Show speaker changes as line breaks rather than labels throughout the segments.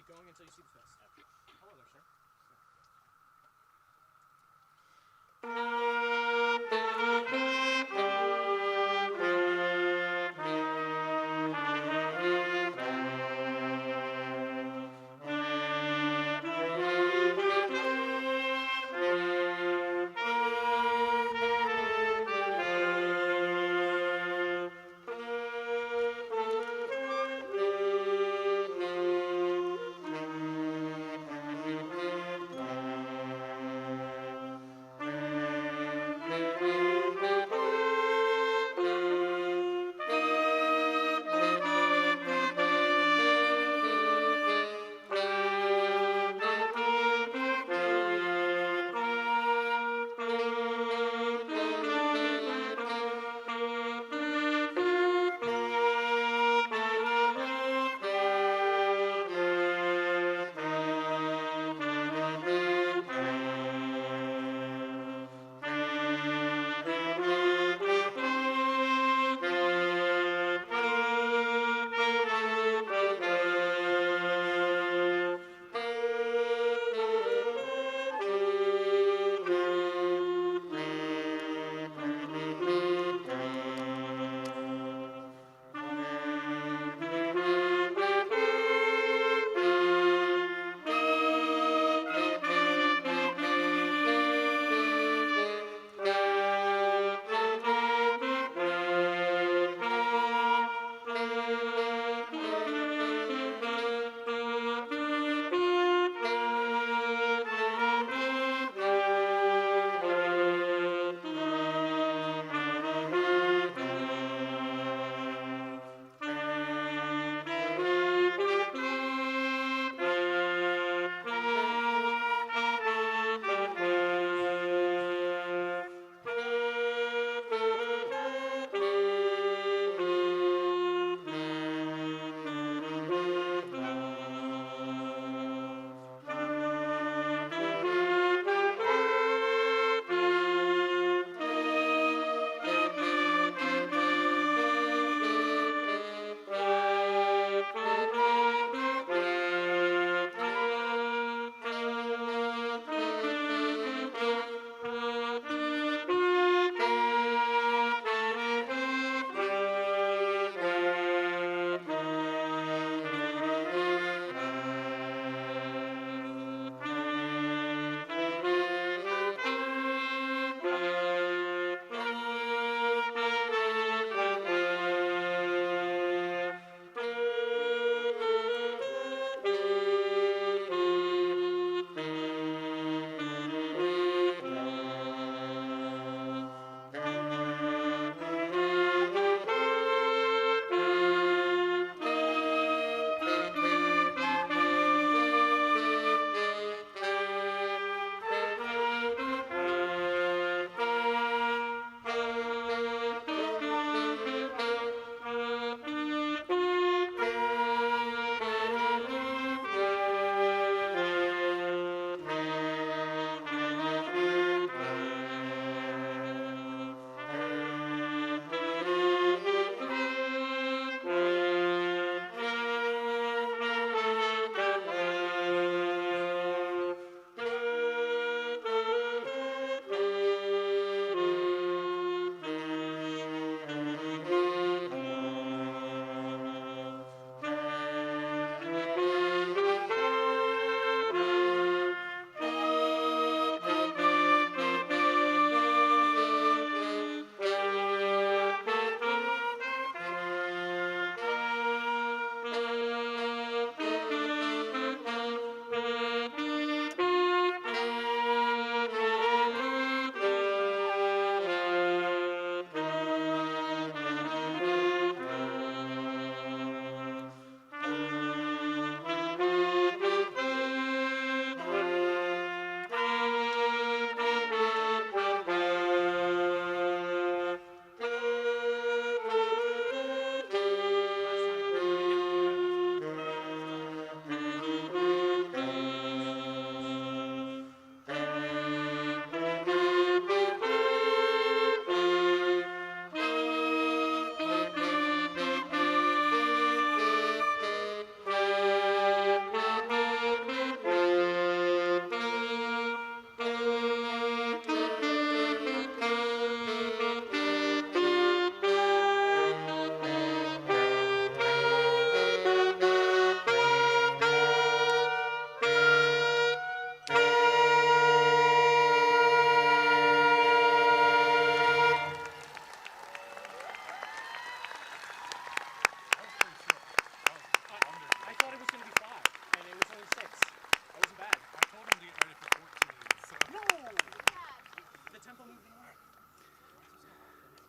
keep going until you see the face. Okay. Hello there, sir.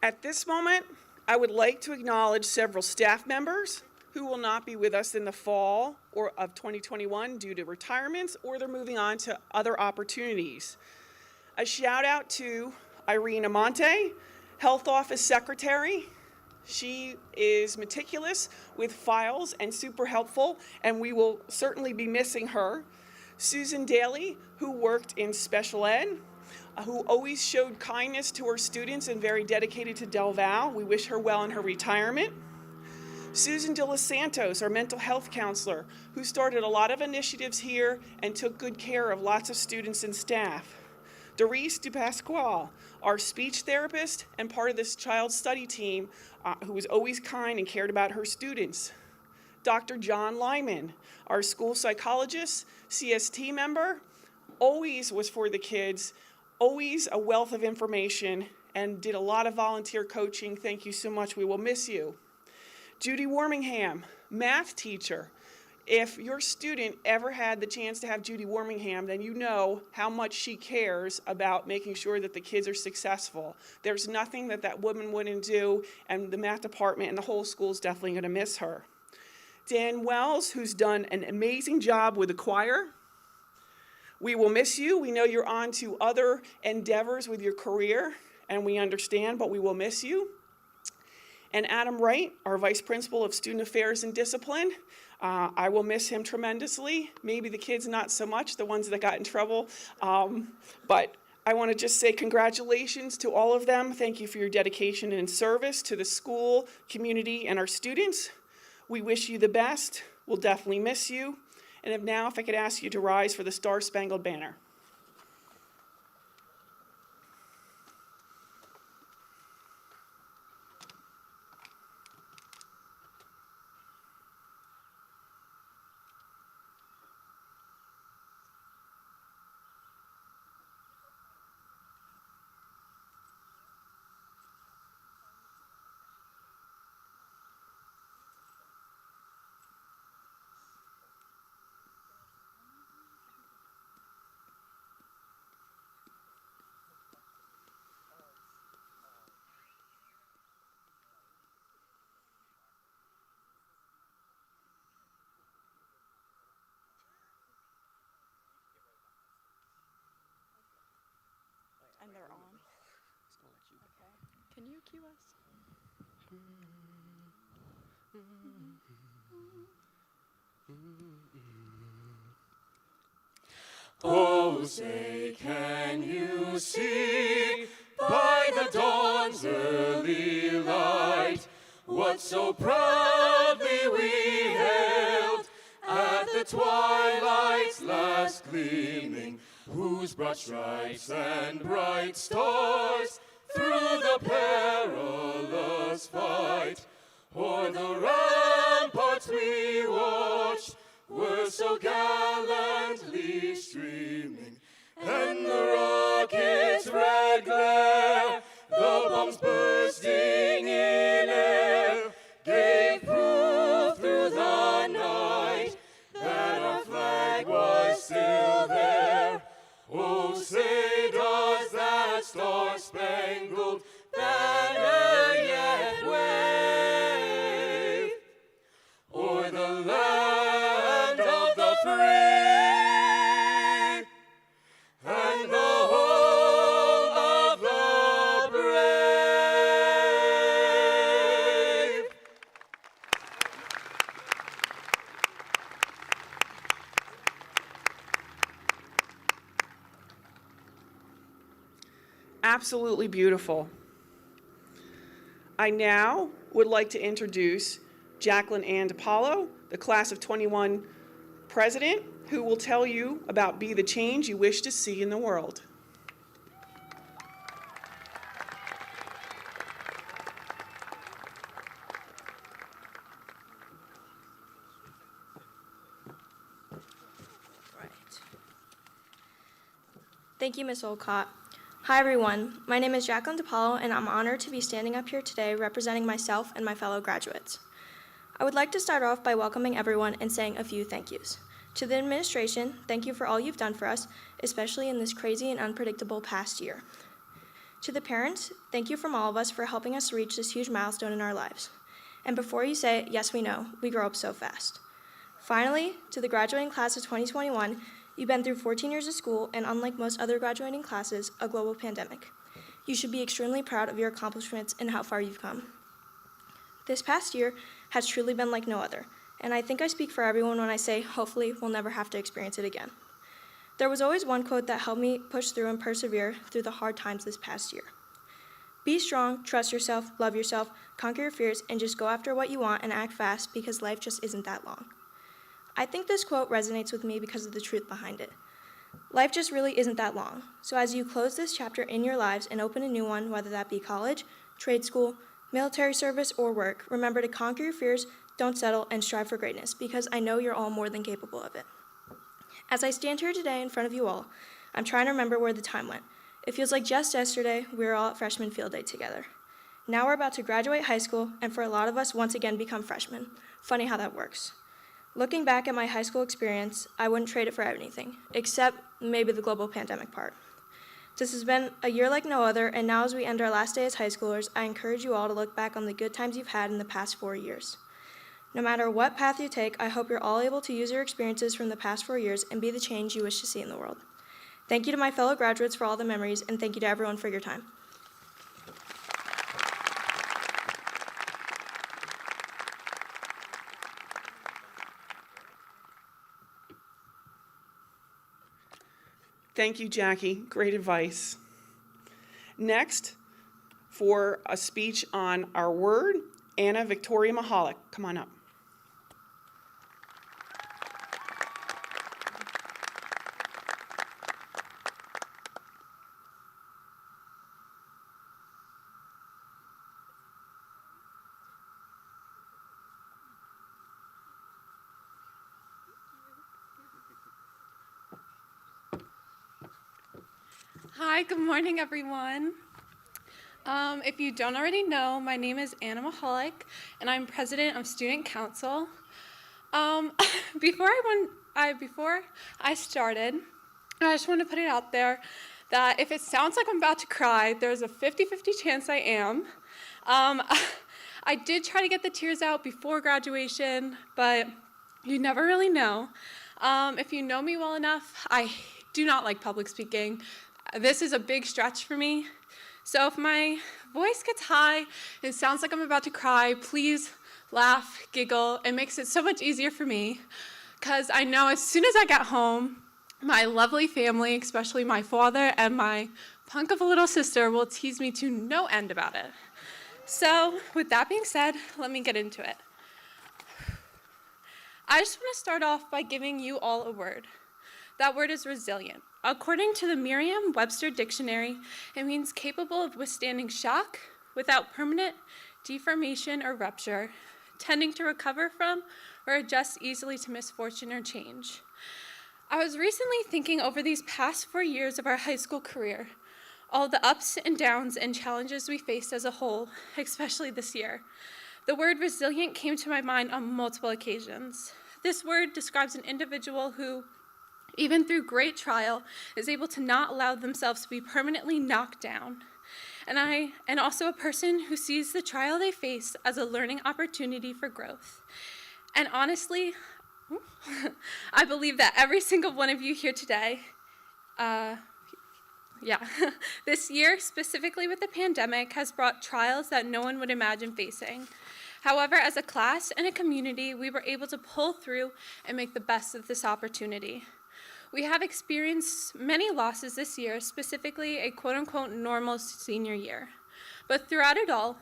At this moment, I would like to acknowledge several staff members who will not be with us in the fall of 2021 due to retirements, or they're moving on to other opportunities. A shout out to Irene Amante, Health Office Secretary. She is meticulous with files and super helpful, and we will certainly be missing her. Susan Daly, who worked in special ed, who always showed kindness to her students and very dedicated to Del Val. We wish her well in her retirement. Susan De Los Santos, our mental health counselor, who started a lot of initiatives here and took good care of lots of students and staff. Doris DuPasquale, our speech therapist and part of this child study team, who was always kind and cared about her students. Dr. John Lyman, our school psychologist, CST member, always was for the kids, always a wealth of information, and did a lot of volunteer coaching. Thank you so much. We will miss you. Judy Warmingham, math teacher. If your student ever had the chance to have Judy Warmingham, then you know how much she cares about making sure that the kids are successful. There's nothing that that woman wouldn't do, and the math department and the whole school is definitely going to miss her. Dan Wells, who's done an amazing job with the choir. We will miss you. We know you're on to other endeavors with your career, and we understand, but we will miss you. And Adam Wright, our Vice Principal of Student Affairs and Discipline. I will miss him tremendously. Maybe the kids not so much, the ones that got in trouble. But I want to just say congratulations to all of them. Thank you for your dedication and service to the school, community, and our students. We wish you the best. We'll definitely miss you. And if I could ask you to rise for the Star-Spangled Banner.
And they're on. Okay. Can you cue us?
Oh, say, can you see by the dawn's early light what so proudly we hailed at the twilight's last gleaming, whose broad stripes and bright stars through the perilous fight o'er the ramparts we watched were so gallantly streaming, and the rocket's red glare, the bombs bursting in air, gave proof through the night that our flag was still there. Oh, say does that star-spangled banner yet wave o'er the land of the free and the home of the brave?
Absolutely beautiful. I now would like to introduce Jacqueline Ann DiPaolo, the class of 21 president, who will tell you about Be the Change You Wish to See in the World.
Right. Thank you, Ms. Olcott. Hi, everyone. My name is Jacqueline DiPaolo, and I'm honored to be standing up here today representing myself and my fellow graduates. I would like to start off by welcoming everyone and saying a few thank yous. To the administration, thank you for all you've done for us, especially in this crazy and unpredictable past year. To the parents, thank you from all of us for helping us reach this huge milestone in our lives. And before you say, yes, we know, we grow up so fast. Finally, to the graduating class of 2021, you've been through 14 years of school, and unlike most other graduating classes, a global pandemic. You should be extremely proud of your accomplishments and how far you've come. This past year has truly been like no other, and I think I speak for everyone when I say, hopefully, we'll never have to experience it again. There was always one quote that helped me push through and persevere through the hard times this past year. Be strong, trust yourself, love yourself, conquer your fears, and just go after what you want and act fast because life just isn't that long. I think this quote resonates with me because of the truth behind it. Life just really isn't that long. So as you close this chapter in your lives and open a new one, whether that be college, trade school, military service, or work, remember to conquer your fears, don't settle, and strive for greatness because I know you're all more than capable of it. As I stand here today in front of you all, I'm trying to remember where the time went. It feels like just yesterday we were all at freshman field day together. Now we're about to graduate high school, and for a lot of us, once again become freshmen. Funny how that works. Looking back at my high school experience, I wouldn't trade it for anything, except maybe the global pandemic part. This has been a year like no other, and now as we end our last day as high schoolers, I encourage you all to look back on the good times you've had in the past 4 years. No matter what path you take, I hope you're all able to use your experiences from the past 4 years and be the change you wish to see in the world. Thank you to my fellow graduates for all the memories, and thank you to everyone for your time.
Thank you, Jackie. Great advice. Next, for a speech on our word, Anna Victoria Mahalik. Come on up.
Hi, good morning, everyone. If you don't already know, my name is Anna Mahalik, and I'm president of Student Council. Before I started, I just want to put it out there that if it sounds like I'm about to cry, there's a 50-50 chance I am. I did try to get the tears out before graduation, but you never really know. If you know me well enough, I do not like public speaking. This is a big stretch for me. So if my voice gets high and it sounds like I'm about to cry, please laugh, giggle. It makes it so much easier for me because I know as soon as I get home, my lovely family, especially my father and my punk of a little sister, will tease me to no end about it. So with that being said, let me get into it. I just want to start off by giving you all a word. That word is resilient. According to the Merriam-Webster dictionary, it means capable of withstanding shock without permanent deformation or rupture, tending to recover from or adjust easily to misfortune or change. I was recently thinking over these past 4 years of our high school career, all the ups and downs and challenges we faced as a whole, especially this year. The word resilient came to my mind on multiple occasions. This word describes an individual who, even through great trial, is able to not allow themselves to be permanently knocked down. And also a person who sees the trial they face as a learning opportunity for growth. And honestly, I believe that every single one of you here today, this year, specifically with the pandemic, has brought trials that no one would imagine facing. However, as a class and a community, we were able to pull through and make the best of this opportunity. We have experienced many losses this year, specifically a quote-unquote normal senior year. But throughout it all,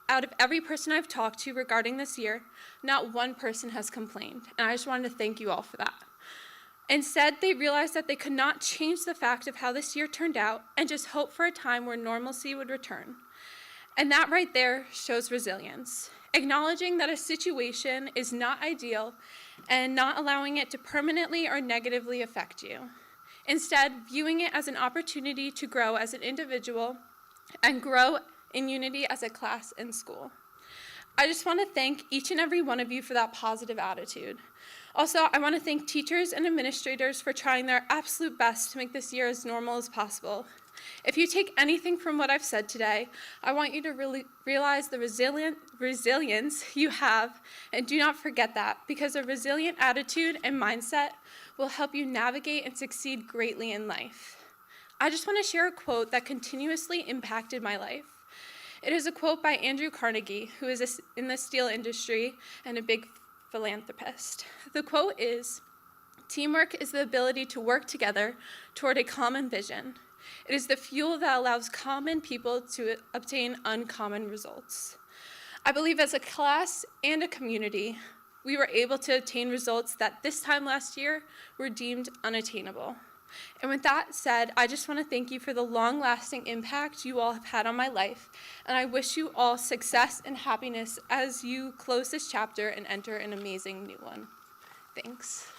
out of every person I've talked to regarding this year, not one person has complained, and I just wanted to thank you all for that. Instead, they realized that they could not change the fact of how this year turned out and just hope for a time where normalcy would return. And that right there shows resilience, acknowledging that a situation is not ideal and not allowing it to permanently or negatively affect you. Instead, viewing it as an opportunity to grow as an individual and grow in unity as a class in school. I just want to thank each and every one of you for that positive attitude. Also, I want to thank teachers and administrators for trying their absolute best to make this year as normal as possible. If you take anything from what I've said today, I want you to really realize the resilience you have, and do not forget that, because a resilient attitude and mindset will help you navigate and succeed greatly in life. I just want to share a quote that continuously impacted my life. It is a quote by Andrew Carnegie, who is in the steel industry and a big philanthropist. The quote is, "Teamwork is the ability to work together toward a common vision. It is the fuel that allows common people to obtain uncommon results." I believe as a class and a community, we were able to attain results that this time last year were deemed unattainable. And with that said, I just want to thank you for the long-lasting impact you all have had on my life, and I wish you all success and happiness as you close this chapter and enter an amazing new one. Thanks.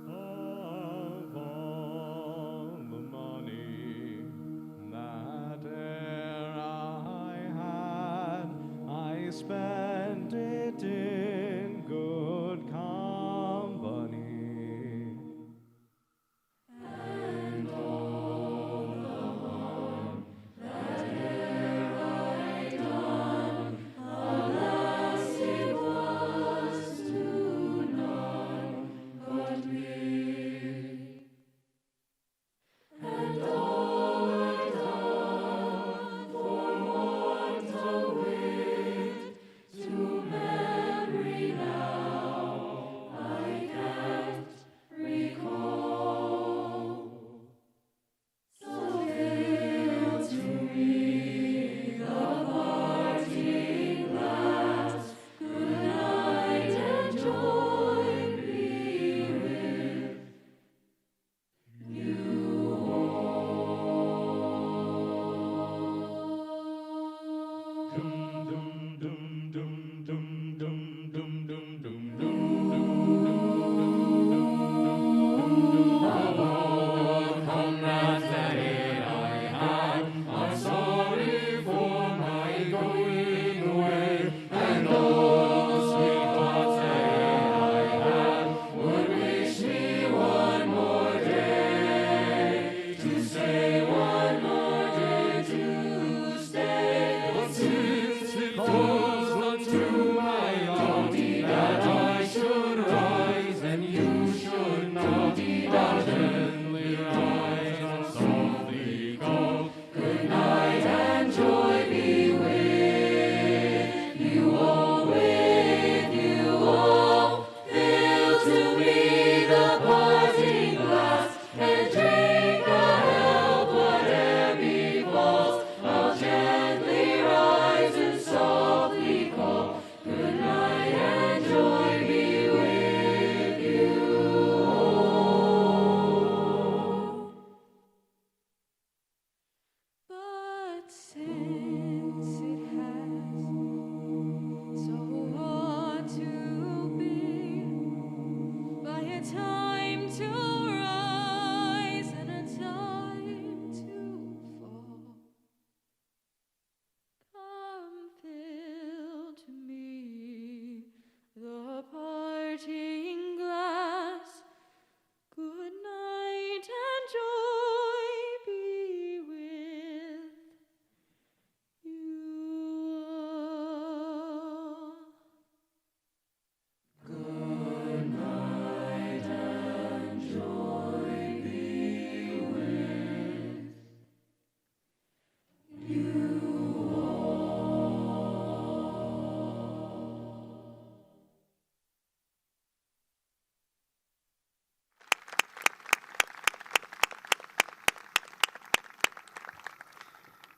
Of all the money that e'er I had, I spent it in good company.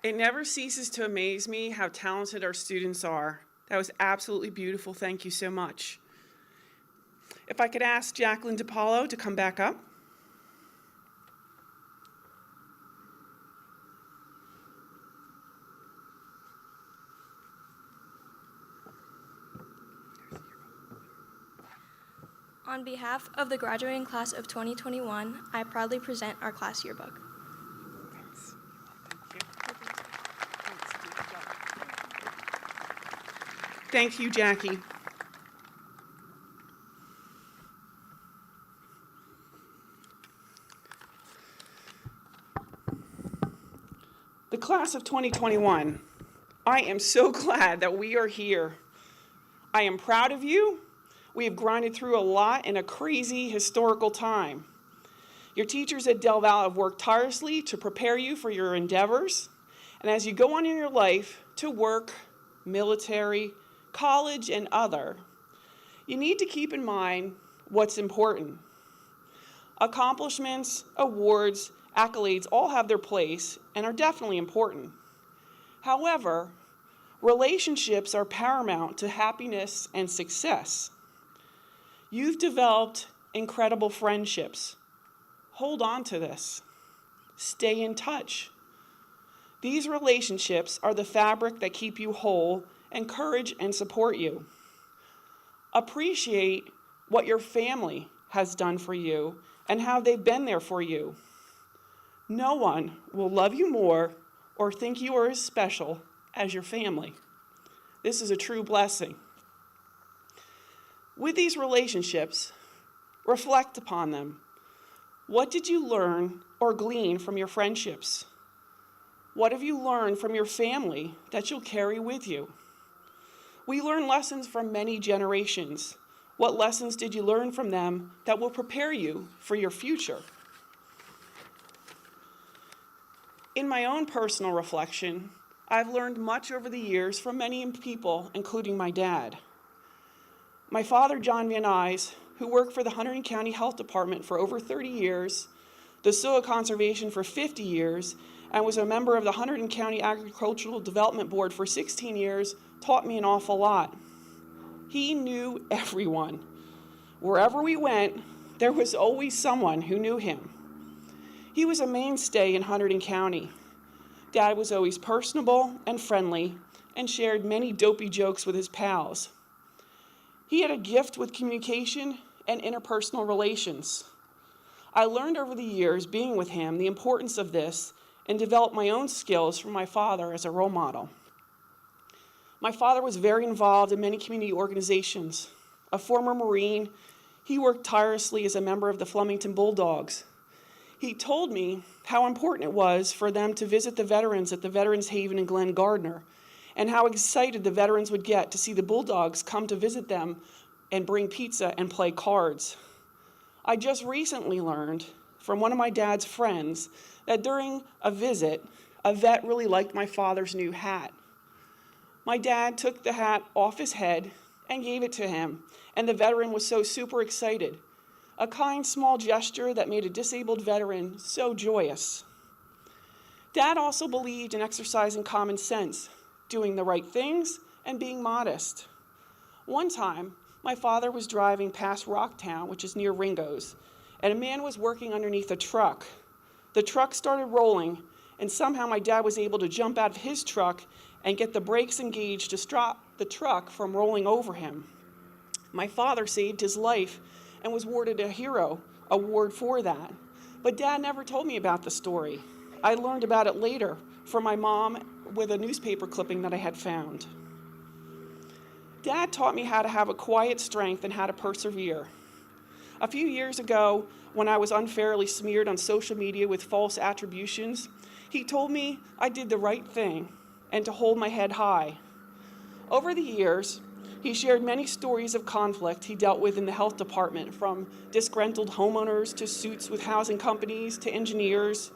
It never ceases to amaze me how talented our students are. That was absolutely beautiful. Thank you so much. If I could ask Jacqueline DiPaolo to come back up.
On behalf of the graduating class of 2021, I proudly present our class yearbook.
Thank you, Jackie. The class of 2021, I am so glad that we are here. I am proud of you. We have grinded through a lot in a crazy historical time. Your teachers at Del Valle have worked tirelessly to prepare you for your endeavors. And as you go on in your life to work, military, college, and other, you need to keep in mind what's important. Accomplishments, awards, accolades all have their place and are definitely important. However, relationships are paramount to happiness and success. You've developed incredible friendships. Hold on to this. Stay in touch. These relationships are the fabric that keep you whole, encourage and support you. Appreciate what your family has done for you and how they've been there for you. No one will love you more or think you are as special as your family. This is a true blessing. With these relationships, reflect upon them. What did you learn or glean from your friendships? What have you learned from your family that you'll carry with you? We learn lessons from many generations. What lessons did you learn from them that will prepare you for your future? In my own personal reflection, I've learned much over the years from many people, including my dad. My father, John Van Nuys, who worked for the Hunterdon County Health Department for over 30 years, the Soil Conservation for 50 years, and was a member of the Hunterdon County Agricultural Development Board for 16 years, taught me an awful lot. He knew everyone. Wherever we went, there was always someone who knew him. He was a mainstay in Hunterdon County. Dad was always personable and friendly and shared many dopey jokes with his pals. He had a gift with communication and interpersonal relations. I learned over the years being with him the importance of this and developed my own skills from my father as a role model. My father was very involved in many community organizations. A former Marine, he worked tirelessly as a member of the Flemington Bulldogs. He told me how important it was for them to visit the veterans at the Veterans Haven in Glen Gardner, and how excited the veterans would get to see the Bulldogs come to visit them and bring pizza and play cards. I just recently learned from one of my dad's friends that during a visit, a vet really liked my father's new hat. My dad took the hat off his head and gave it to him, and the veteran was so super excited. A kind, small gesture that made a disabled veteran so joyous. Dad also believed in exercising common sense, doing the right things, and being modest. One time, my father was driving past Rocktown, which is near Ringo's, and a man was working underneath a truck. The truck started rolling, and somehow my dad was able to jump out of his truck and get the brakes engaged to stop the truck from rolling over him. My father saved his life and was awarded a hero award for that. But Dad never told me about the story. I learned about it later from my mom with a newspaper clipping that I had found. Dad taught me how to have a quiet strength and how to persevere. A few years ago, when I was unfairly smeared on social media with false attributions, he told me I did the right thing and to hold my head high. Over the years, he shared many stories of conflict he dealt with in the health department, from disgruntled homeowners to suits with housing companies to engineers.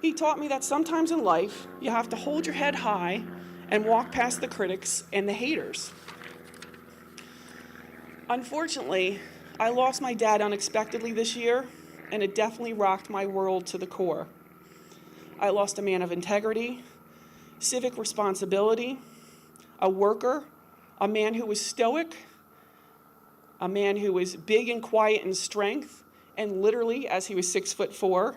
He taught me that sometimes in life, you have to hold your head high and walk past the critics and the haters. Unfortunately, I lost my dad unexpectedly this year, and it definitely rocked my world to the core. I lost a man of integrity, civic responsibility, a worker, a man who was stoic, a man who was big and quiet in strength, and literally as he was 6'4".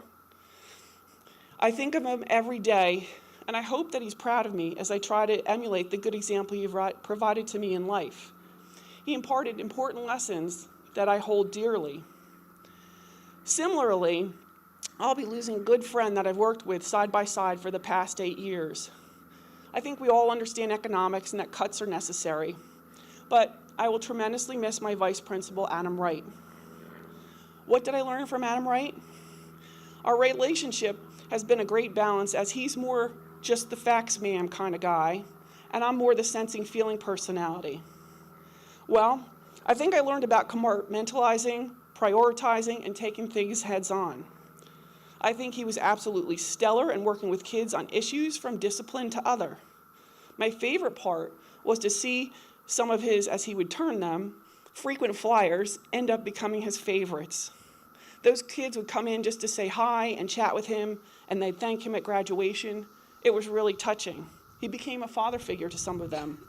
I think of him every day, and I hope that he's proud of me as I try to emulate the good example he provided to me in life. He imparted important lessons that I hold dearly. Similarly, I'll be losing a good friend that I've worked with side by side for the past 8 years. I think we all understand economics and that cuts are necessary, but I will tremendously miss my vice principal, Adam Wright. What did I learn from Adam Wright? Our relationship has been a great balance, as he's more just the facts ma'am kind of guy, and I'm more the sensing feeling personality. Well, I think I learned about compartmentalizing, prioritizing, and taking things heads on. I think he was absolutely stellar in working with kids on issues from discipline to other. My favorite part was to see some of his, as he would term them, frequent flyers end up becoming his favorites. Those kids would come in just to say hi and chat with him, and they'd thank him at graduation. It was really touching. He became a father figure to some of them.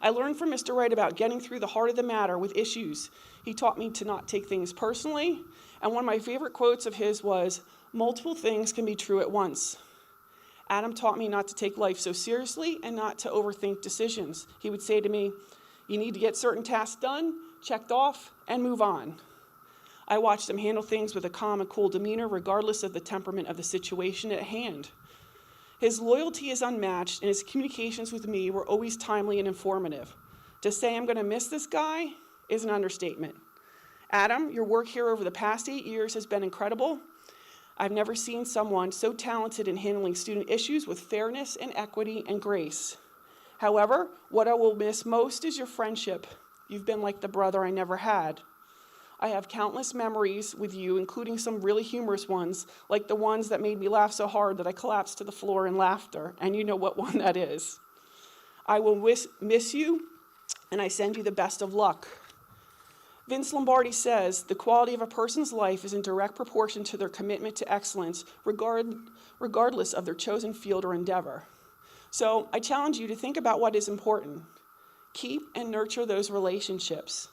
I learned from Mr. Wright about getting through the heart of the matter with issues. He taught me to not take things personally, and one of my favorite quotes of his was, "Multiple things can be true at once." Adam taught me not to take life so seriously and not to overthink decisions. He would say to me, "You need to get certain tasks done, checked off, and move on." I watched him handle things with a calm and cool demeanor, regardless of the temperament of the situation at hand. His loyalty is unmatched, and his communications with me were always timely and informative. To say I'm going to miss this guy is an understatement. Adam, your work here over the past 8 years has been incredible. I've never seen someone so talented in handling student issues with fairness and equity and grace. However, what I will miss most is your friendship. You've been like the brother I never had. I have countless memories with you, including some really humorous ones, like the ones that made me laugh so hard that I collapsed to the floor in laughter, and you know what one that is. I will miss you, and I send you the best of luck. Vince Lombardi says, the quality of a person's life is in direct proportion to their commitment to excellence, regardless of their chosen field or endeavor. So I challenge you to think about what is important. Keep and nurture those relationships.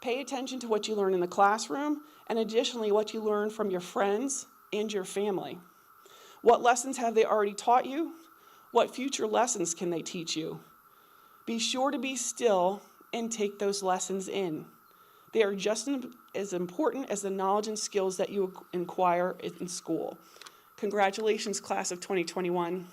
Pay attention to what you learn in the classroom, and additionally what you learn from your friends and your family. What lessons have they already taught you? What future lessons can they teach you? Be sure to be still and take those lessons in. They are just as important as the knowledge and skills that you acquire in school. Congratulations, class of 2021.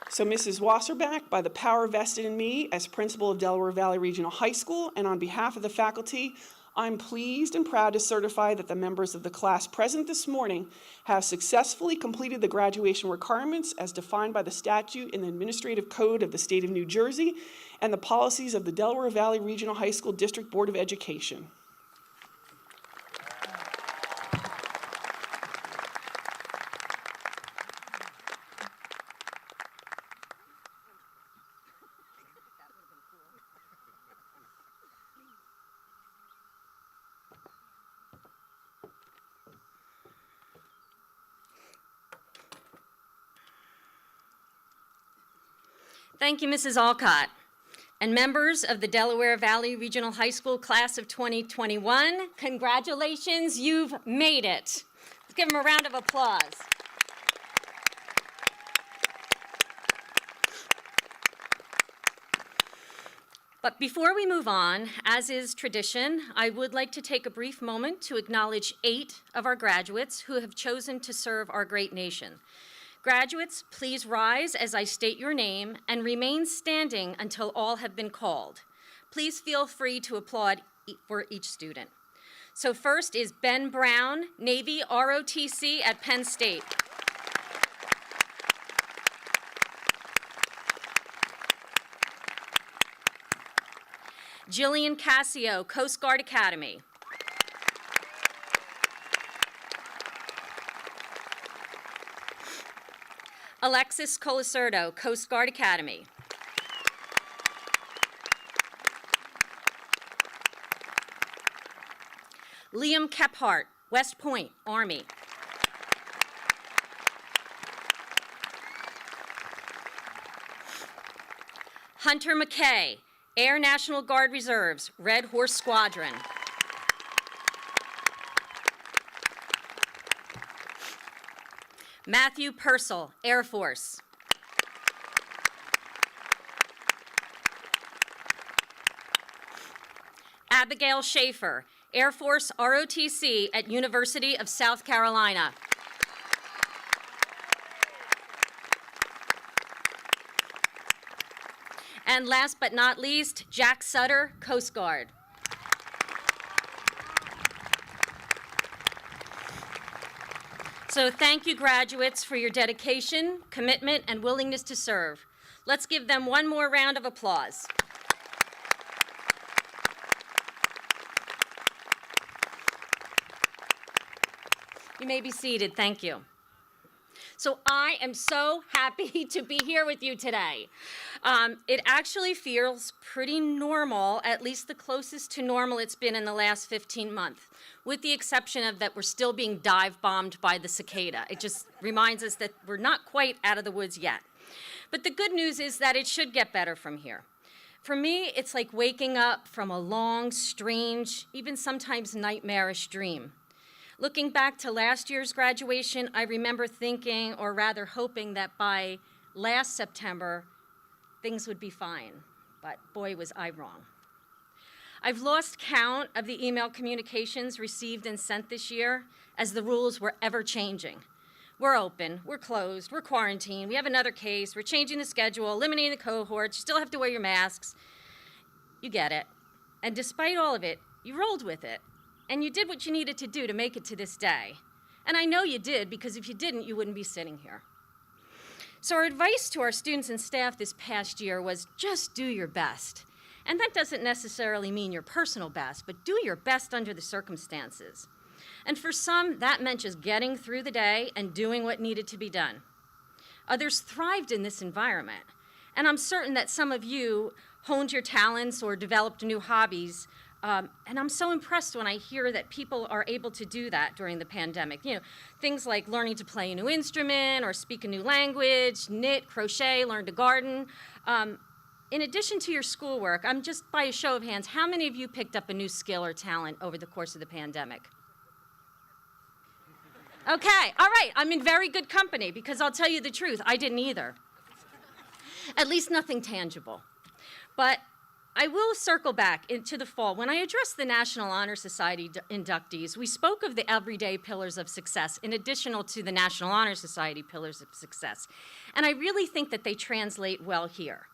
So Mrs. Wasserback, by the power vested in me as principal of Delaware Valley Regional High School, and on behalf of the faculty, I'm pleased and proud to certify that the members of the class present this morning have successfully completed the graduation requirements as defined by the statute in the Administrative Code of the State of New Jersey and the policies of the Delaware Valley Regional High School District Board of Education.
Thank you, Mrs. Alcott. And members of the Delaware Valley Regional High School class of 2021, congratulations, you've made it. Let's give them a round of applause. But before we move on, as is tradition, I would like to take a brief moment to acknowledge 8 of our graduates who have chosen to serve our great nation. Graduates, please rise as I state your name and remain standing until all have been called. Please feel free to applaud for each student. So first is Ben Brown, Navy ROTC at Penn State. Jillian Cassio, Coast Guard Academy. Alexis Colacerdo, Coast Guard Academy. Liam Kephart, West Point, Army. Hunter McKay, Air National Guard Reserves, Red Horse Squadron. Matthew Purcell, Air Force. Abigail Schaefer, Air Force ROTC at University of South Carolina. And last but not least, Jack Sutter, Coast Guard. So thank you, graduates, for your dedication, commitment, and willingness to serve. Let's give them one more round of applause. You may be seated. Thank you. So I am so happy to be here with you today. It actually feels pretty normal, at least the closest to normal it's been in the last 15 months, with the exception of that we're still being dive-bombed by the cicada. It just reminds us that we're not quite out of the woods yet. But the good news is that it should get better from here. For me, it's like waking up from a long, strange, even sometimes nightmarish dream. Looking back to last year's graduation, I remember thinking, or rather hoping, that by last September, things would be fine. But boy, was I wrong. I've lost count of the email communications received and sent this year, as the rules were ever changing. We're open, we're closed, we're quarantined, we have another case, we're changing the schedule, eliminating the cohorts, you still have to wear your masks. You get it. And despite all of it, you rolled with it. And you did what you needed to do to make it to this day. And I know you did, because if you didn't, you wouldn't be sitting here. So our advice to our students and staff this past year was just do your best. And that doesn't necessarily mean your personal best, but do your best under the circumstances. And for some, that meant just getting through the day and doing what needed to be done. Others thrived in this environment. And I'm certain that some of you honed your talents or developed new hobbies. And I'm so impressed when I hear that people are able to do that during the pandemic. You know, things like learning to play a new instrument or speak a new language, knit, crochet, learn to garden. In addition to your schoolwork, I'm just by a show of hands, how many of you picked up a new skill or talent over the course of the pandemic? Okay, all right, I'm in very good company, because I'll tell you the truth, I didn't either. At least nothing tangible. But I will circle back into the fall. When I addressed the National Honor Society inductees, we spoke of the everyday pillars of success in addition to the National Honor Society pillars of success. And I really think that they translate well here.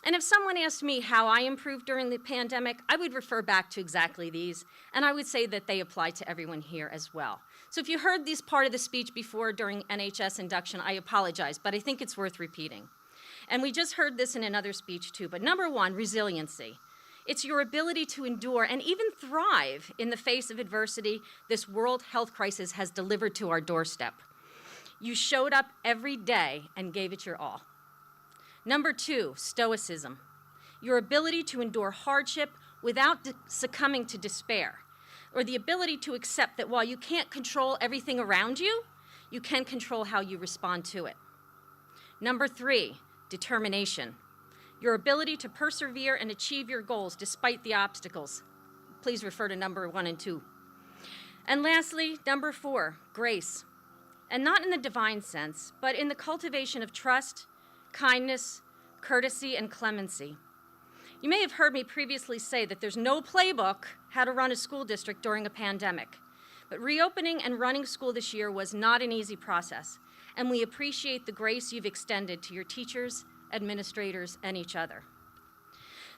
And if someone asked me how I improved during the pandemic, I would refer back to exactly these, and I would say that they apply to everyone here as well. So if you heard this part of the speech before during NHS induction, I apologize, but I think it's worth repeating. And we just heard this in another speech too, but number one, resiliency. It's your ability to endure and even thrive in the face of adversity this world health crisis has delivered to our doorstep. You showed up every day and gave it your all. Number two, stoicism. Your ability to endure hardship without succumbing to despair, or the ability to accept that while you can't control everything around you, you can control how you respond to it. Number three, determination. Your ability to persevere and achieve your goals despite the obstacles. Please refer to number 1 and 2. And lastly, number 4, grace. And not in the divine sense, but in the cultivation of trust, kindness, courtesy, and clemency. You may have heard me previously say that there's no playbook how to run a school district during a pandemic. But reopening and running school this year was not an easy process, and we appreciate the grace you've extended to your teachers, administrators, and each other.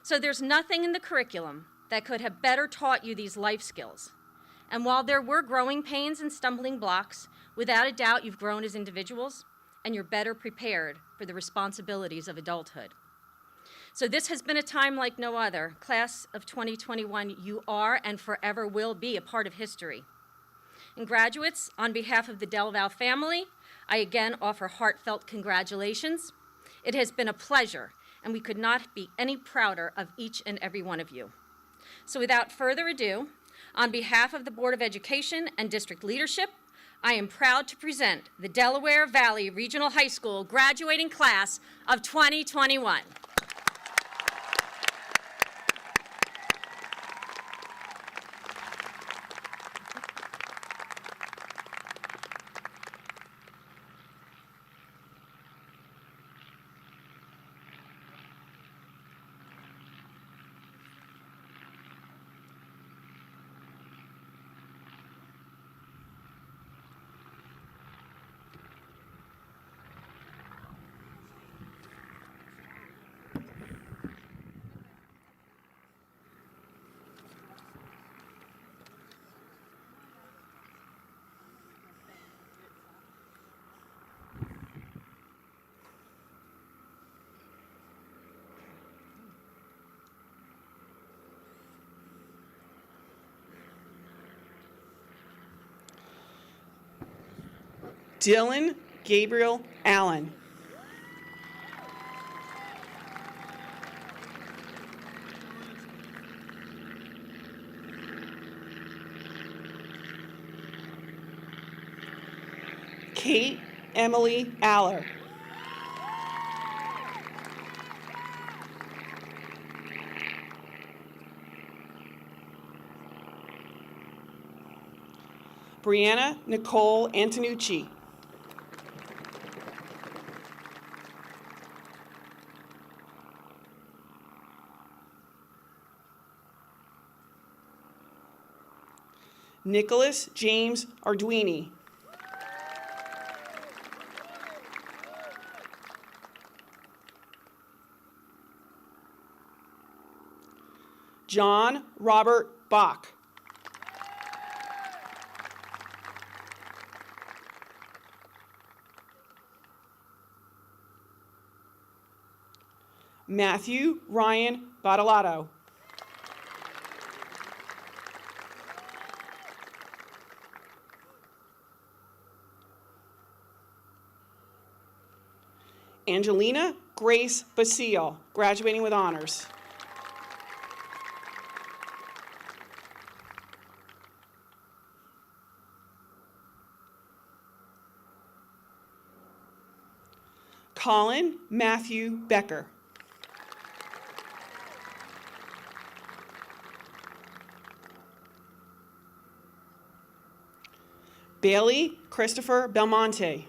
So there's nothing in the curriculum that could have better taught you these life skills. And while there were growing pains and stumbling blocks, without a doubt you've grown as individuals, and you're better prepared for the responsibilities of adulthood. So this has been a time like no other. Class of 2021, you are and forever will be a part of history. And graduates, on behalf of the Delaware family, I again offer heartfelt congratulations. It has been a pleasure, and we could not be any prouder of each and every one of you. So without further ado, on behalf of the Board of Education and district leadership, I am proud to present the Delaware Valley Regional High School graduating class of 2021.
Dylan Gabriel Allen. Kate Emily Aller. Brianna Nicole Antonucci. Nicholas James Arduini. John Robert Bach. Matthew Ryan Bottolato. Angelina Grace Basile, graduating with honors. Colin Matthew Becker. Bailey Christopher Belmonte.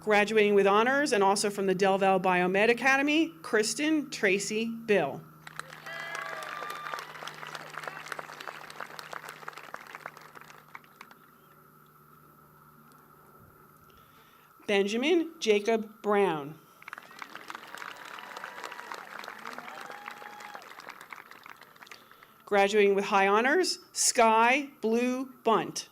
Graduating with honors and also from the Del Valle Biomed Academy, Kristen Tracy Bill. Benjamin Jacob Brown. Graduating with high honors, Sky Blue Bunt.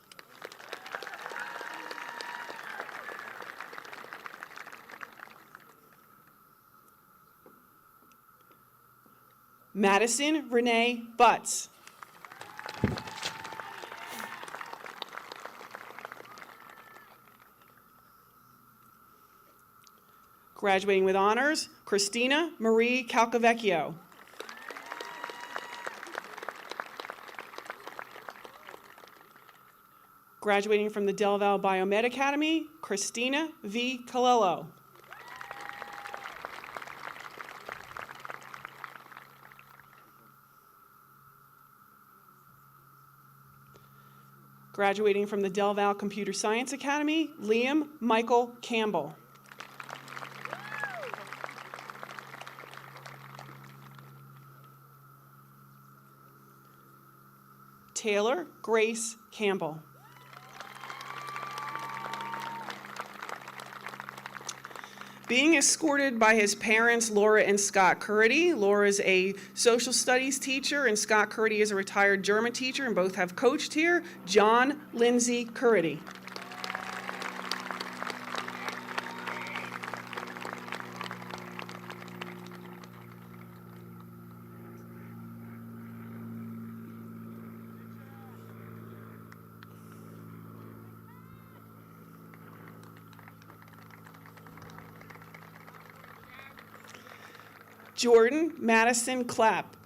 Madison Renee Butts. Graduating with honors, Christina Marie Calcavecchio. Graduating from the Del Valle Biomed Academy, Christina V. Colello. Graduating from the Del Valle Computer Science Academy, Liam Michael Campbell. Taylor Grace Campbell. Being escorted by his parents, Laura and Scott Curdy. Laura is a social studies teacher, and Scott Curdy is a retired German teacher, and both have coached here. John Lindsay Curdy. Jordan Madison Clapp.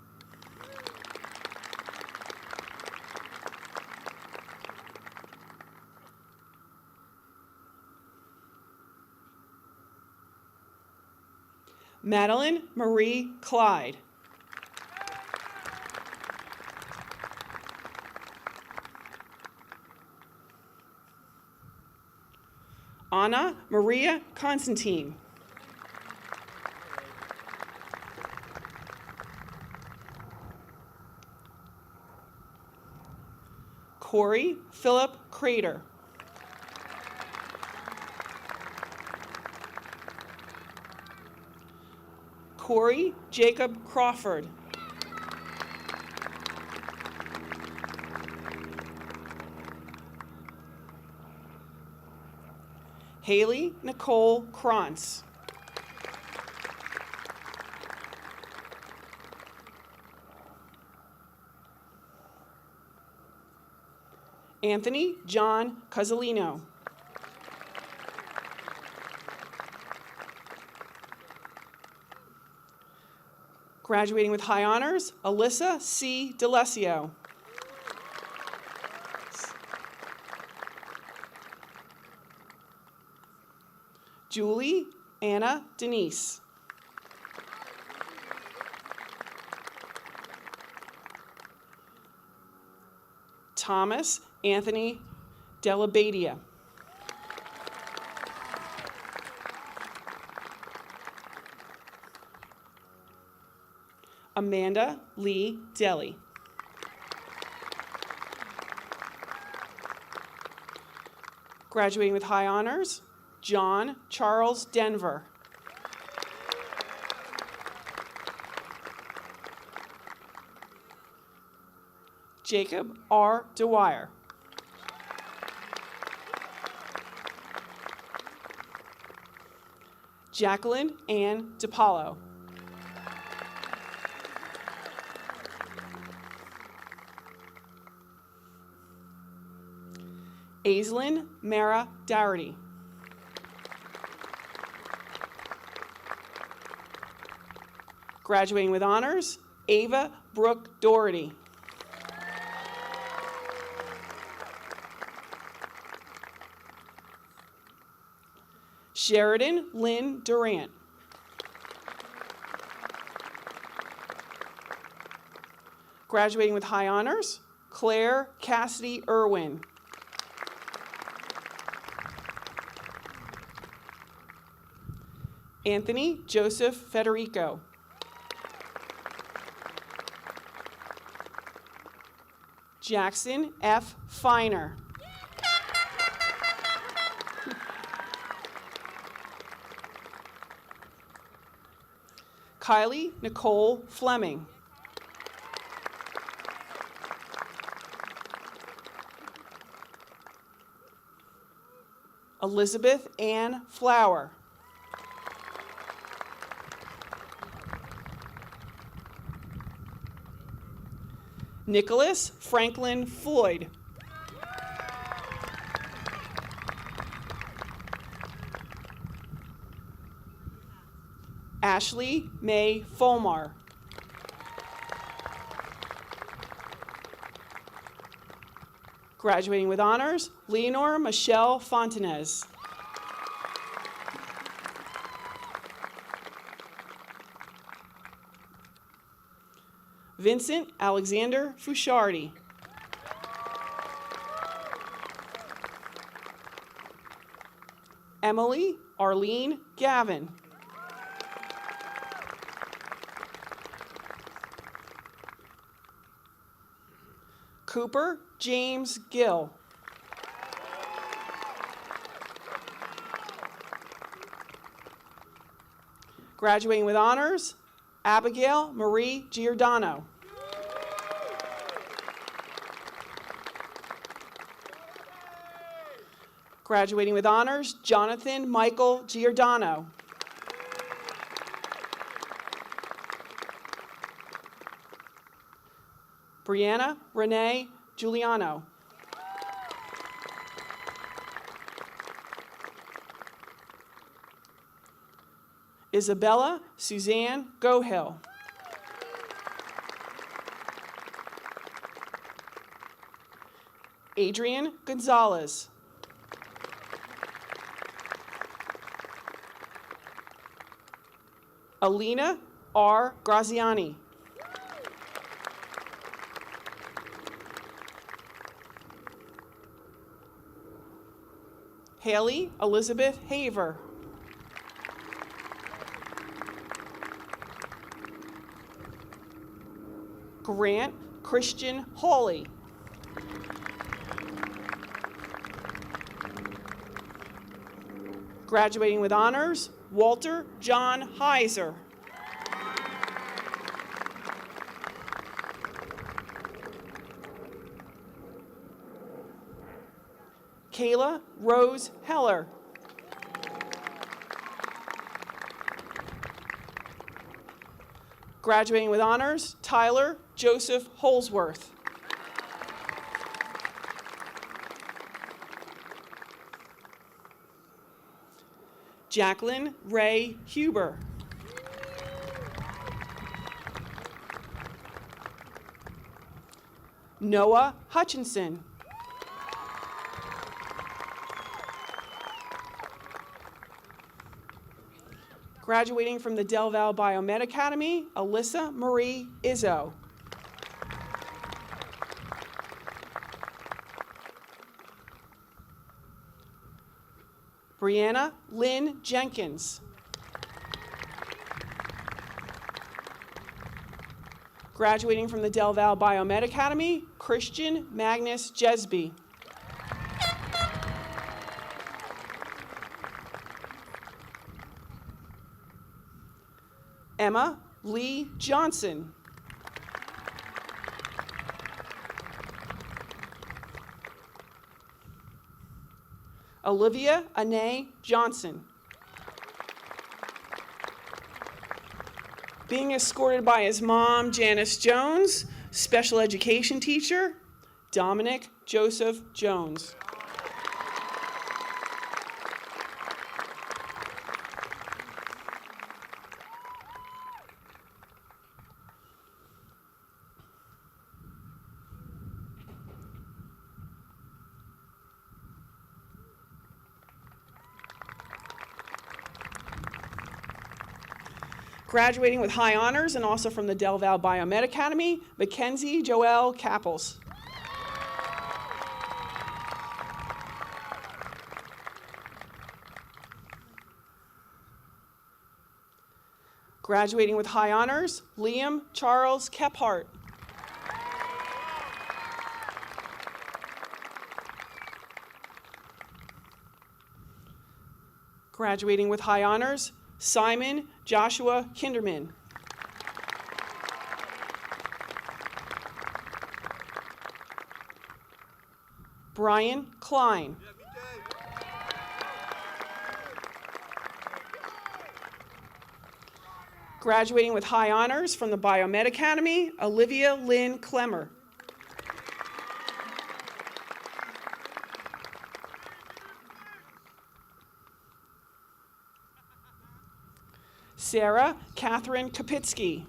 Madeline Marie Clyde. Anna Maria Constantine. Corey Philip Crater. Corey Jacob Crawford. Haley Nicole Krantz. Anthony John Cozzolino. Graduating with high honors, Alyssa C. DeLesio. Julie Anna Denise. Thomas Anthony Delabadia. Amanda Lee Deli. Graduating with high honors, John Charles Denver. Jacob R. DeWire. Jacqueline Ann DiPaolo. Aislinn Mara Dougherty. Graduating with honors, Ava Brooke Doherty. Sheridan Lynn Durant. Graduating with high honors, Claire Cassidy Irwin. Anthony Joseph Federico. Jackson F. Feiner. Kylie Nicole Fleming. Elizabeth Ann Flower. Nicholas Franklin Floyd. Ashley May Fulmar. Graduating with honors, Leonore Michelle Fontanez. Vincent Alexander Fushardi. Emily Arlene Gavin. Cooper James Gill. Graduating with honors, Abigail Marie Giordano. Graduating with honors, Jonathan Michael Giordano. Brianna Renee Giuliano. Isabella Suzanne Gohill. Adrian Gonzalez. Alina R. Graziani. Haley Elizabeth Haver. Grant Christian Hawley. Graduating with honors, Walter John Heiser. Kayla Rose Heller. Graduating with honors, Tyler Joseph Holsworth. Jacqueline Ray Huber. Noah Hutchinson. Graduating from the Del Val Biomed Academy, Alyssa Marie Izzo. Brianna Lynn Jenkins. Graduating from the Del Val Biomed Academy, Christian Magnus Jesby. Emma Lee Johnson. Olivia Anae Johnson. Being escorted by his mom, Janice Jones, special education teacher, Dominic Joseph Jones. Graduating with high honors and also from the Del Val Biomed Academy, Mackenzie Joelle Kappels. Graduating with high honors, Liam Charles Kephart. Graduating with high honors, Simon Joshua Kinderman. Brian Klein. Graduating with high honors from the Biomed Academy, Olivia Lynn Clemmer. Sarah Catherine Kapitsky.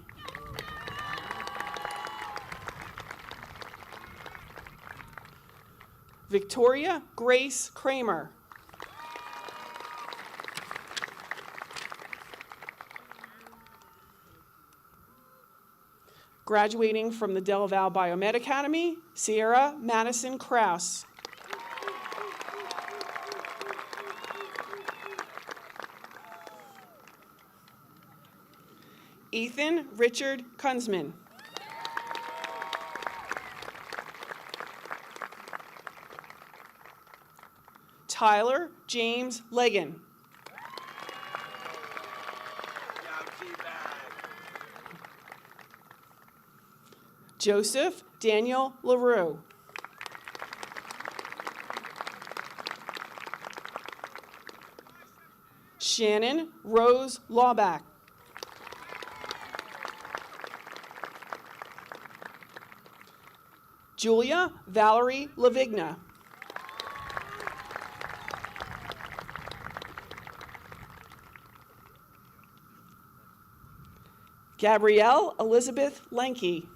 Victoria Grace Kramer. Graduating from the Del Val Biomed Academy, Sierra Madison Krause. Ethan Richard Kunzman. Tyler James Legan. Joseph Daniel LaRue. Shannon Rose Lawback. Julia Valerie Lavigna. Gabrielle Elizabeth Lenke.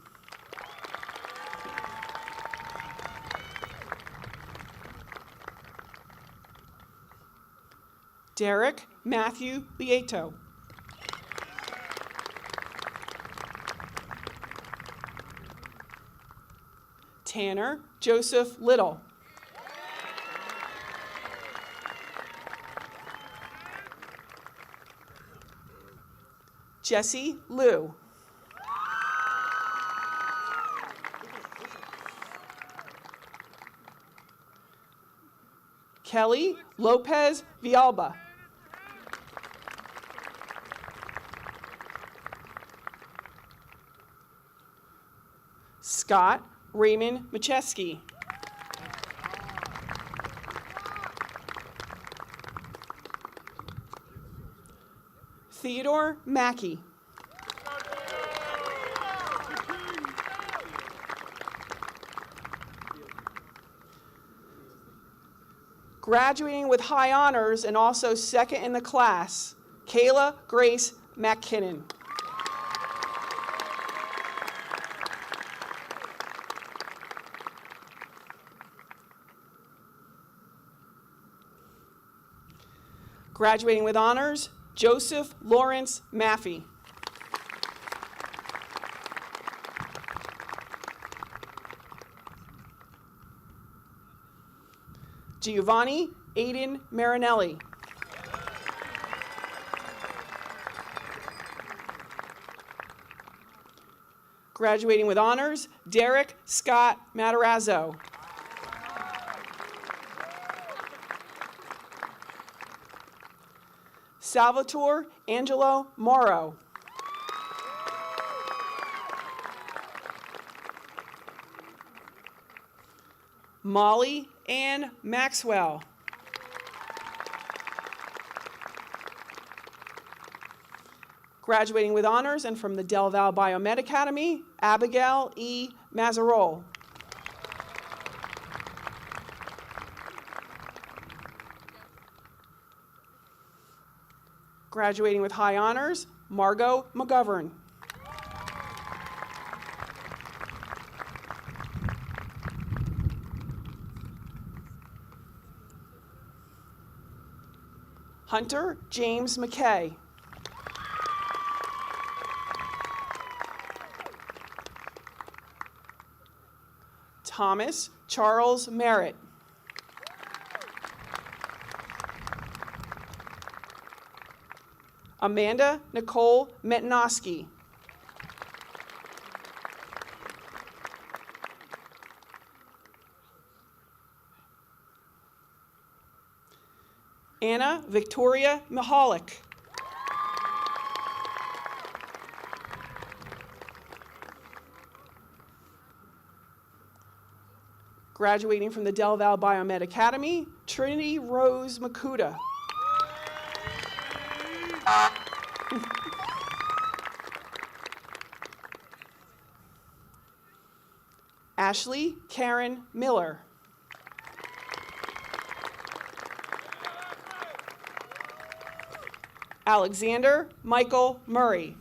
Derek Matthew Lieto. Tanner Joseph Little. Jesse Liu. Kelly Lopez Villalba. Scott Raymond Macheski. Theodore Mackey. Graduating with high honors and also second in the class, Kayla Grace McKinnon. Graduating with honors, Joseph Lawrence Maffey. Giovanni Aiden Marinelli. Graduating with honors, Derek Scott Matarazzo. Salvatore Angelo Morrow. Molly Ann Maxwell. Graduating with honors and from the Del Val Biomed Academy, Abigail E. Mazarol. Graduating with high honors, Margot McGovern. Hunter James McKay. Thomas Charles Merritt. Amanda Nicole Metnoski. Anna Victoria Mihalik. Graduating from the Del Val Biomed Academy, Trinity Rose Makuta. Ashley Karen Miller. Alexander Michael Murray.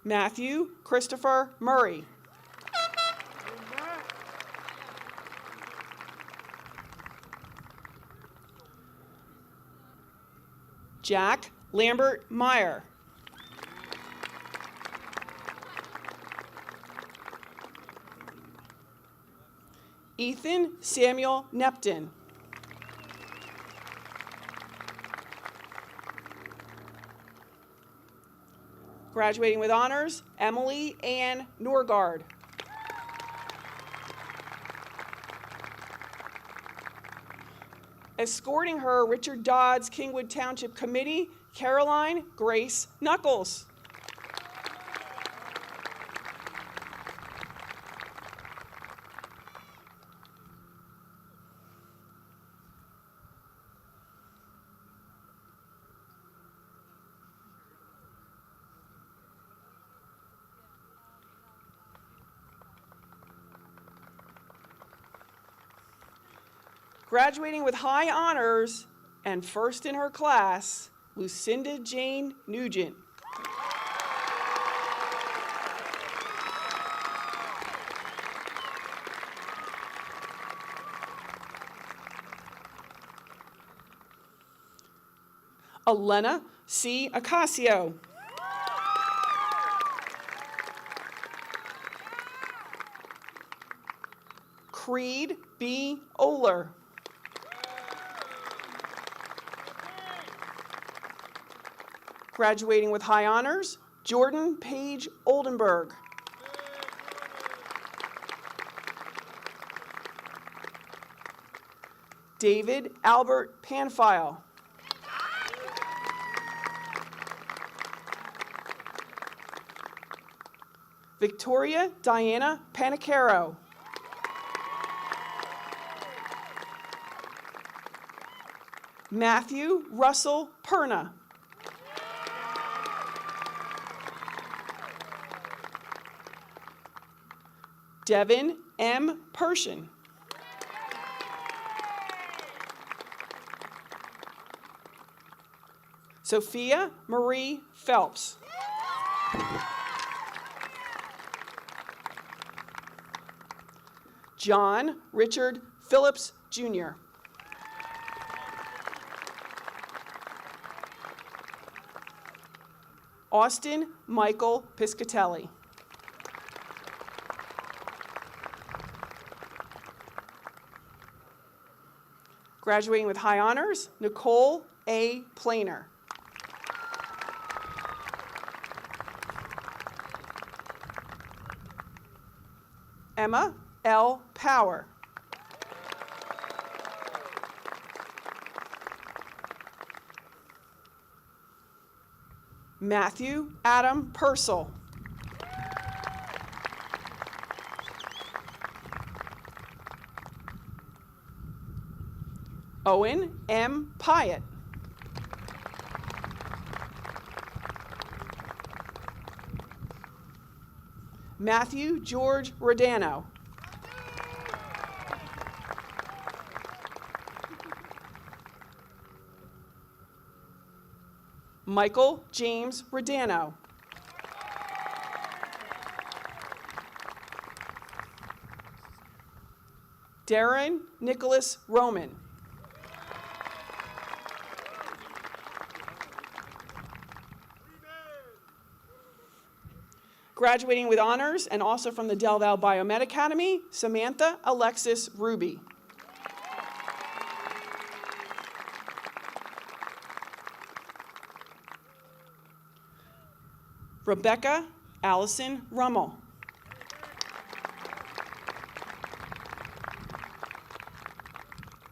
Matthew Christopher Murray. Jack Lambert Meyer. Ethan Samuel Nepton. Graduating with honors, Emily Ann Norgard. Escorting her, Richard Dodds Kingwood Township Committee, Caroline Grace Knuckles. Graduating with high honors and first in her class, Lucinda Jane Nugent. Elena C. Acasio. Creed B. Oler. Graduating with high honors, Jordan Page Oldenburg. David Albert Panfile. Victoria Diana Panicaro. Matthew Russell Perna. Devin M. Pershin. Sophia Marie Phelps. John Richard Phillips, Jr. Austin Michael Piscatelli. Graduating with high honors, Nicole A. Planer. Emma L. Power. Matthew Adam Purcell. Owen M. Pyatt. Matthew George Rodano. Michael James Rodano. Darren Nicholas Roman. Graduating with honors and also from the Del Val Biomed Academy, Samantha Alexis Ruby. Rebecca Allison Rummel.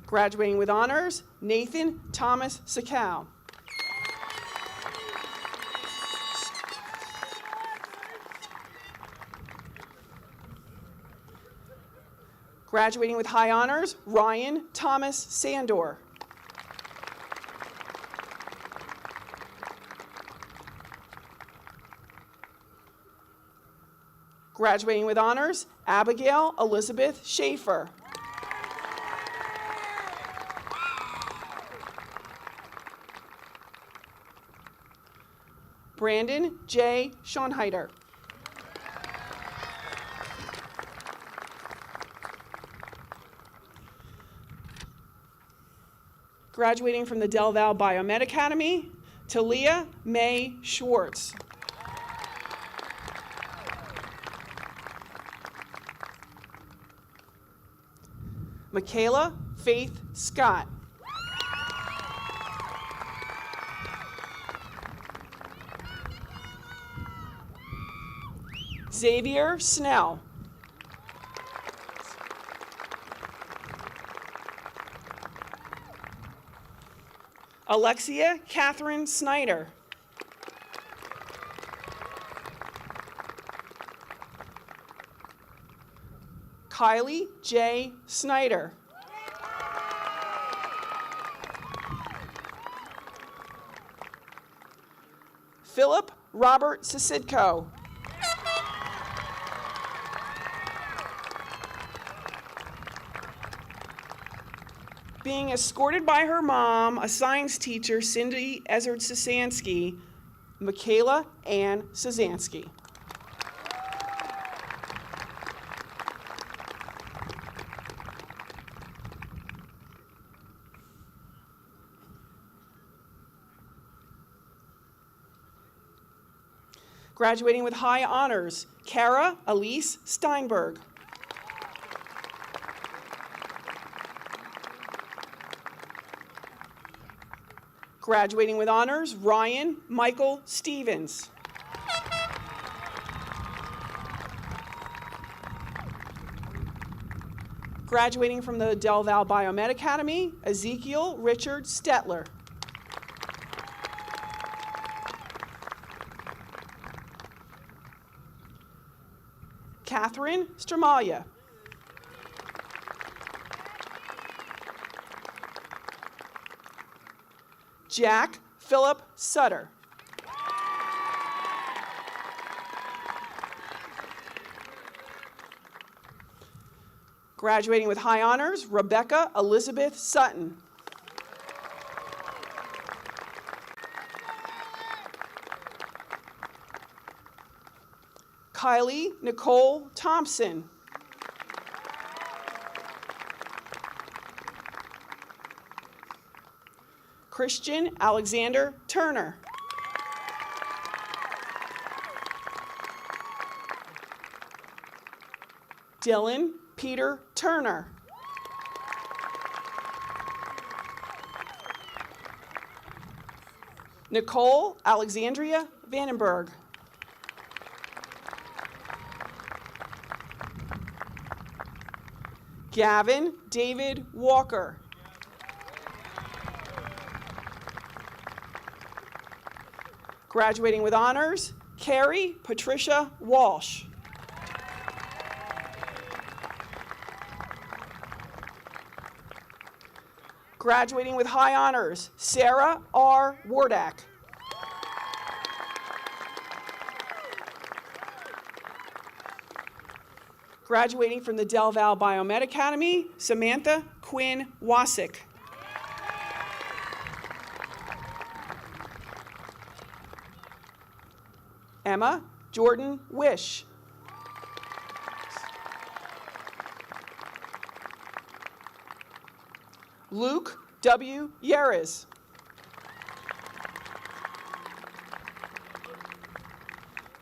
Graduating with honors, Nathan Thomas Sakow. Graduating with high honors, Ryan Thomas Sandor. Graduating with honors, Abigail Elizabeth Schaefer. Brandon J. Schonheiter. Graduating from the Del Val Biomed Academy, Talia Mae Schwartz. Michaela Faith Scott. Xavier Snell. Alexia Catherine Snyder. Kylie J. Snyder. Philip Robert Sisidko. Being escorted by her mom, a science teacher, Cindy Ezard Sasansky, Michaela Ann Sasansky. Graduating with high honors, Kara Elise Steinberg. Graduating with honors, Ryan Michael Stevens. Graduating from the Del Val Biomed Academy, Ezekiel Richard Stetler. Catherine Stramalia. Jack Philip Sutter. Graduating with high honors, Rebecca Elizabeth Sutton. Kylie Nicole Thompson. Christian Alexander Turner. Dylan Peter Turner. Nicole Alexandria Vandenberg. Gavin David Walker. Graduating with honors, Carrie Patricia Walsh. Graduating with high honors, Sarah R. Wardak. Graduating from the Del Val Biomed Academy, Samantha Quinn Wasick. Emma Jordan Wish. Luke W. Yeres.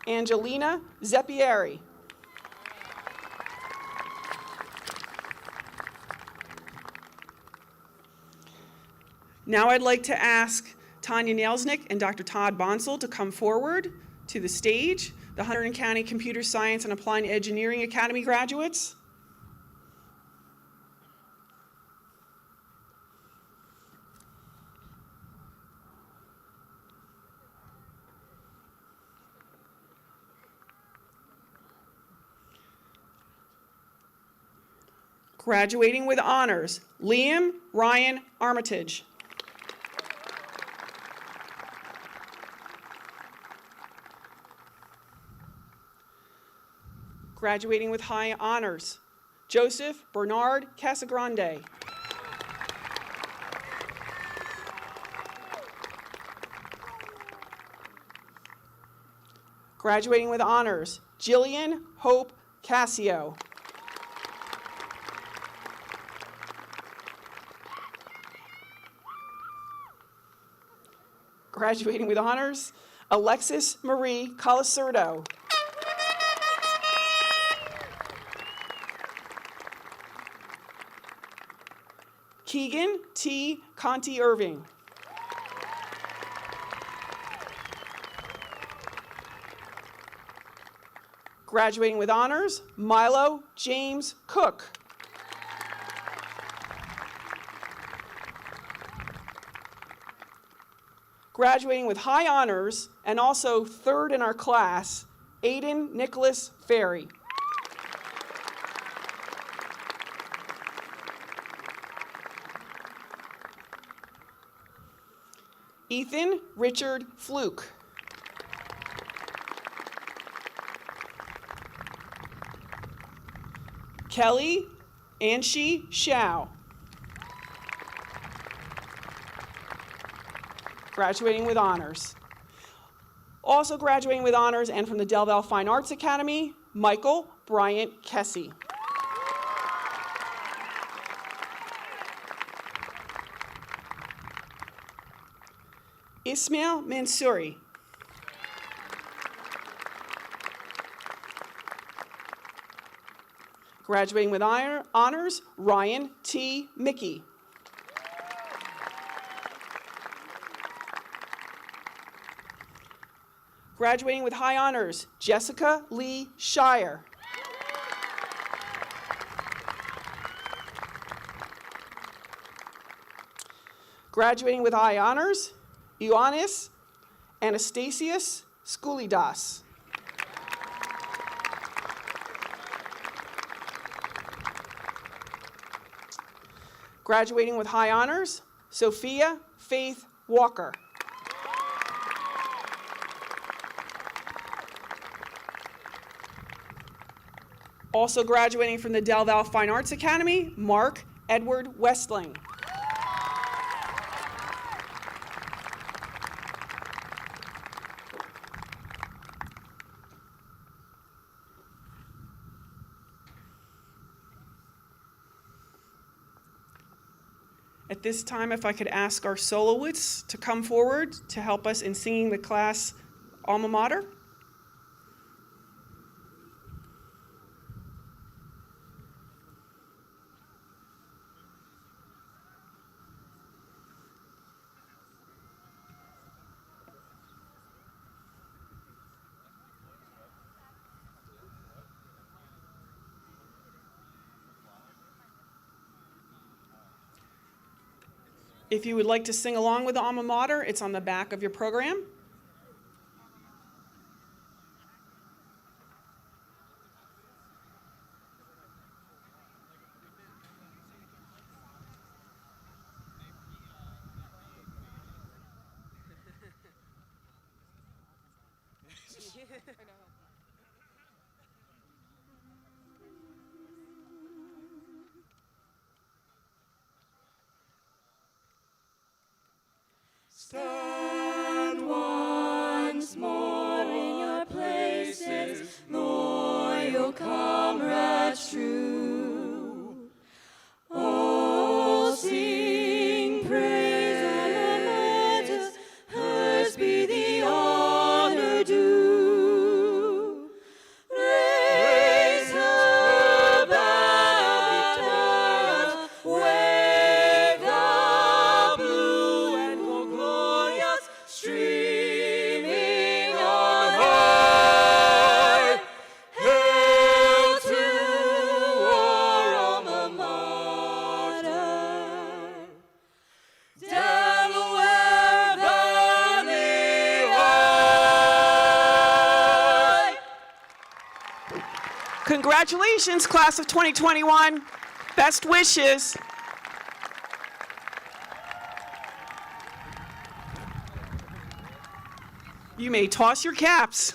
Angelina Zeppieri. Now I'd like to ask Tanya Nailsnick and Dr. Todd Bonsall to come forward to the stage, the Hunterdon County Computer Science and Applied Engineering Academy graduates. Graduating with honors, Liam Ryan Armitage. Graduating with high honors, Joseph Bernard Casagrande. Graduating with honors, Jillian Hope Cassio. Graduating with honors, Alexis Marie Colasurdo. Keegan T. Conti Irving. Graduating with honors, Milo James Cook. Graduating with high honors, and also third in our class, Aiden Nicholas Ferry. Ethan Richard Fluke. Kelly Anshi Shao. Graduating with honors. Also graduating with honors and from the Del Val Fine Arts Academy, Michael Bryant Kessie. Ismail Mansouri. Graduating with honors, Ryan T. Mickey. Graduating with high honors, Jessica Lee Shire. Graduating with high honors, Ioannis Anastasius Skoulidas. Graduating with high honors, Sophia Faith Walker. Also graduating from the Del Val Fine Arts Academy, Mark Edward Westling. At this time, if I could ask our soloists to come forward to help us in singing the class alma mater. If you would like to sing along with the alma mater, it's on the back of your program.
Stand once more in your places, loyal comrades true. Oh, sing praise alma mater, hers be the honor due. Raise her banner, wave the blue and go glorious, streaming on high. Hail to our alma mater, Delaware Valley High.
Congratulations, class of 2021. Best wishes. You may toss your caps.